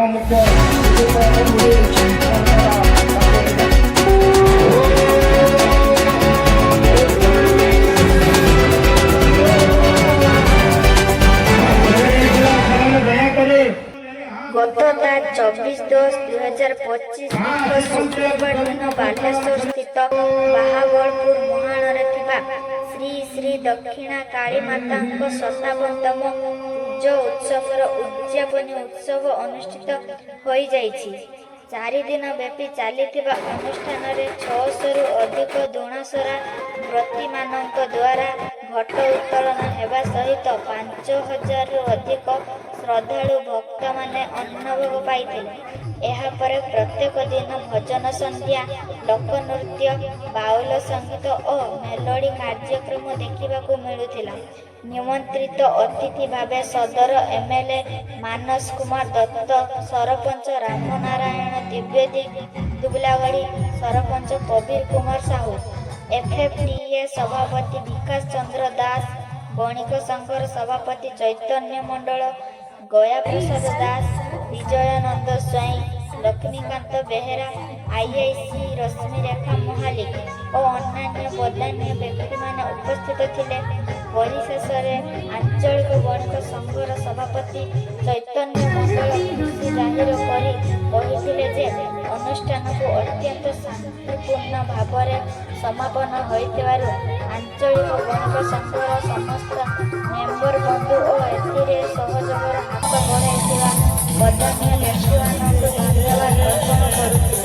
गत 24/10/2025 शुक्रवार दिन बालेश्वर स्थित बाहाबलपुर मुहाण श्री श्री दक्षिणा काली माता 57तम पूजा उत्सवर उद्यापनी उत्सव अनुष्ठित हो जाइछि। 4 दिन व्यापी चली अनुष्ठान 600 रु अधिक दुणासरा व्रती मानक द्वारा घट उत्तोलन हेबा सहित 5000 रु अधिक श्रद्धालु भक्त माने अन्नभोग पाइथिले। एहा परे प्रत्येक दिन भजन संध्या, लोकनृत्य, बाउल संगीत और मेलोडी कार्यक्रम देखिबाकू मिलुथिला। निमंत्रित अतिथि भावे सदर एमएलए मानस कुमार दत्त, सरपंच रामनारायण द्विवेदी दुबलागढ़ी, सरपंच कबीर कुमार साहू, एफएफडीए सभापति विकास चंद्र दास, बणिक संघर सभापति चैतन्य मंडल, गया प्रसाद दास, विजयानंद स्वाई, लक्ष्मीकांत बेहेरा, आईआईसी रश्मिरेखा महालिक और अन्य बदान्य व्यक्ति माने उपस्थित थिले। परिशेष आंचलिक बणिक संघर सभापति चैतन्य मंडल खुशी जाहिर करी जे अनुष्ठान को अत्यंत शांतिपूर्ण भाव समापन होइतिबारु आंचलिक बणिक संघर समस्त मेंबर बंधु और एथिरे सहयोगर हाथ बढ़ाइथिबा बदान्य व्यक्तिमानଙ୍କୁ धन्यवाद अर्पण करुछि।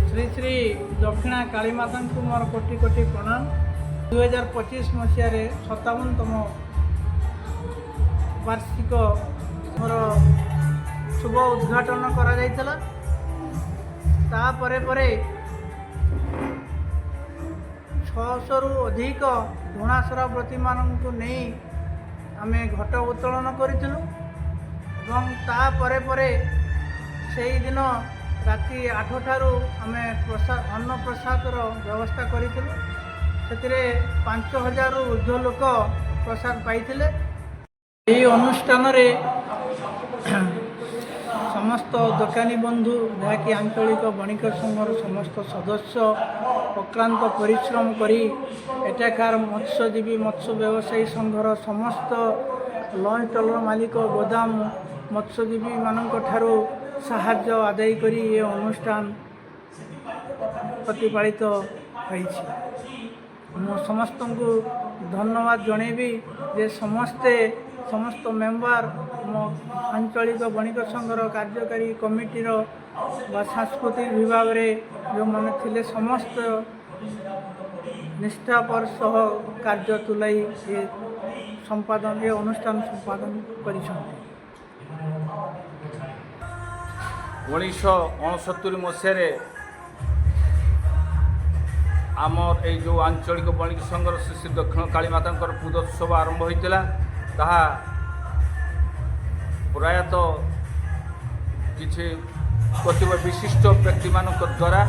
श्री श्री दक्षिणा काली माता को मोर कोटि कोटि प्रणाम। 2025 मसीह 57तम वार्षिक मोर शुभ उद्घाटन करा जायतला। तापरे परे 600 रु अधिक धुणासरा व्रती मानू नहीं आमे घट उत्तोलन करिथिलु एवं तापरे परे सेही दिन राति 8 ठारू आमे अन्न प्रसाद व्यवस्था करिथिलु। सेतिरे 5000 रु ऊर्ध्व लोक प्रसाद पाइथिले। एही अनुष्ठान रे समस्त दोकानी बंधु जहाँकि आंचलिक बणिक संघर समस्त सदस्य अक्लांत परिश्रम करी एठाकार मत्स्यजीवी मत्स्य व्यवसायी संघर समस्त लंच टलर मालिक गोदाम मत्स्यजीवी मानक ठारू साहाय्य आदाय करी ये अनुष्ठान प्रतिपालित होइछि। मु समस्त को धन्यवाद जनइबी जे समस्त मेम्बर मो आंचलिक बणिक संघर कार्यकारी कमिटीर बा सांस्कृतिक विभाग रे जो माने थिले समस्त निष्ठापर सह कार्य तुलाई ये संपादन ये अनुष्ठान संपादन करिछन्ति। 1969 मसीह आमर ये जो आंचलिक बणिक संघर श्री श्री दक्षिण काली माता पूजोत्सव आरंभ होता ताहा प्रायतः किसी कतिपय विशिष्ट व्यक्ति मानक द्वारा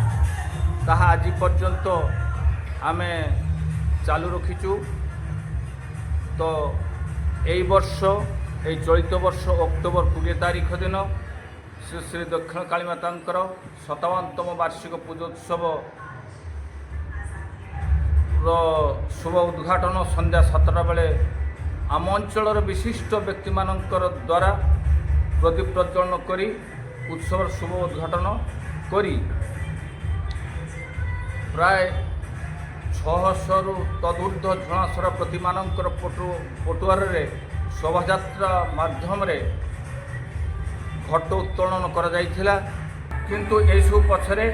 ताहा आज पर्यंत आमे चालू रखीचु। तो यही वर्ष ये चलित वर्ष अक्टोबर 20 तारीख दिन श्री श्री दक्षिण काली माता 57तम वार्षिक पूजोत्सव शुभ उद्घाटन संध्या 7टा बेले आम अंचल विशिष्ट व्यक्ति मानकर द्वारा प्रदीप प्रज्वलन करी उत्सव शुभ उद्घाटन करी प्राय 600 रु तदूर्ध झणासर प्रति मानकर पटुआर शोभायात्रा माध्यम घट उत्तोलन करा जाइथिला। किंतु एसबू पछरे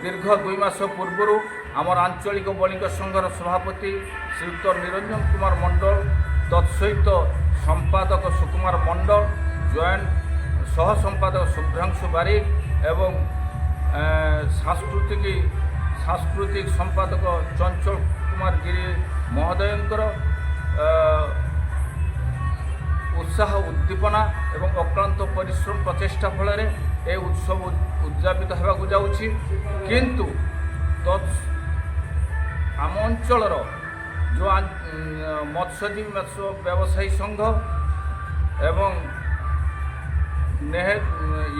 दीर्घ 2 मास पूर्व आमर आंचलिक बणिक संघर सभापति श्रीयुक्त निरंजन कुमार मंडल तत्सहित সম্পাদক সুকুমার মণ্ডল, জয়েন্ট সহ সম্পাদক শুভ্রাংশু বারিক এবং সাংস্কৃতিক সম্পাদক চঞ্চল কুমার গিরি মহোদয়ଙ୍କର উৎসাহ উদ্দীপনা এবং অক্লান্ত ପରିଶ୍ରମ ପ୍ରଚେଷ୍ଟା ଫଳରେ ଏ ଉତ୍ସବ ଉଦଯାପିତ ହେବାକୁ ଯାଉଛି। କିନ୍ତୁ ଆମ ଅଞ୍ଚଳର ଯେଉଁ ମତ୍ସ୍ୟଜୀବୀ ମତ୍ସ୍ୟ ବ୍ୟବସାୟୀ ସଂଘ ଏବଂ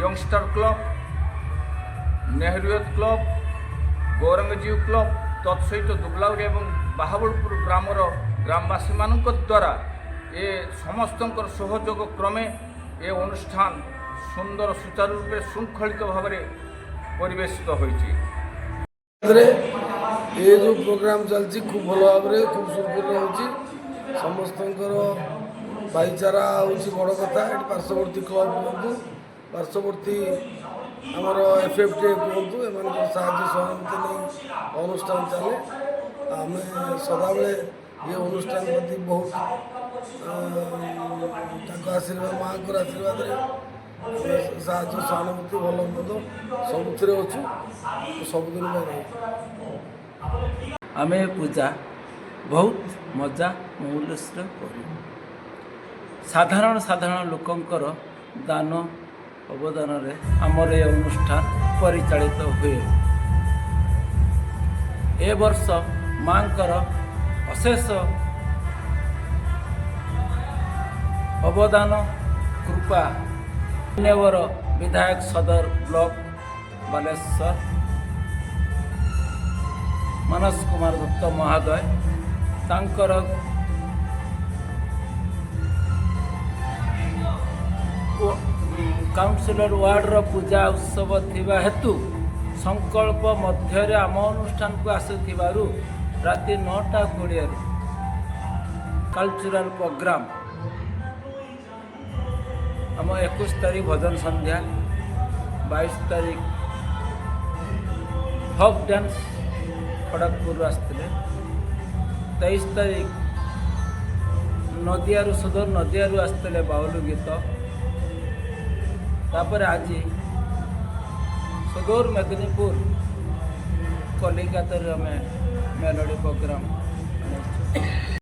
ୟଙ୍ଗଷ୍ଟର କ୍ଲବ୍, ନେହେରୁୟତ କ୍ଲବ୍, ଗୌରଙ୍ଗଜୀବ କ୍ଲବ୍ ତତ୍ସହିତ ଦୁବଲାଉଡ଼ି ଏବଂ ବାହାବଳପୁର ଗ୍ରାମର ଗ୍ରାମବାସୀମାନଙ୍କ ଦ୍ୱାରା ଏ ସମସ୍ତଙ୍କର ସହଯୋଗ କ୍ରମେ ଏ ଅନୁଷ୍ଠାନ ସୁନ୍ଦର ସୁଚାରୁ ରୂପେ ଶୃଙ୍ଖଳିତ ଭାବରେ ପରିବେଷିତ ହୋଇଛି। ये जो प्रोग्राम चलती खूब भल भाव में खूब सुरखुर होची समस्तंकर भाईचारा होची बड़ कथा। ये पार्श्ववर्ती क्लब कहतु पार्श्ववर्ती आमर एफएफटी कहतु एम साहाय्य सहानुभूति नहीं अनुष्ठान चले। आम सदाबे ये अनुष्ठान प्रति बहुत आशीर्वाद माँ को आशीर्वाद साहाय्य सहानुभूति भल मत सबुथिरे अच्छु सबुदिन रही। आमे पूजा बहुत मजा मौलस्र करूँ। साधारण लोकंकर दान अवदान रे आमर ये अनुष्ठान परिचालित हुए। ए वर्ष मांकर अशेष अवदान कृपा नेवर विधायक सदर ब्लॉक बालेश्वर मानस कुमार दत्त महोदय तांकर काउंसिलर वार्डर पूजा उत्सव थिबा हेतु संकल्प मध्य आम अनुष्ठान को आसुथिबारु राति 9:20 कल्चरल प्रोग्राम आम 21 तारीख भजन संध्या 22 तारीख फोक डांस खड़गपुर आसते 23 तारीख नदियारू सुदर नदियारू आसते बाउलू गीत तापर आज सुदूर मेदिनीपुर कलिकता में मेलोडी प्रोग्राम।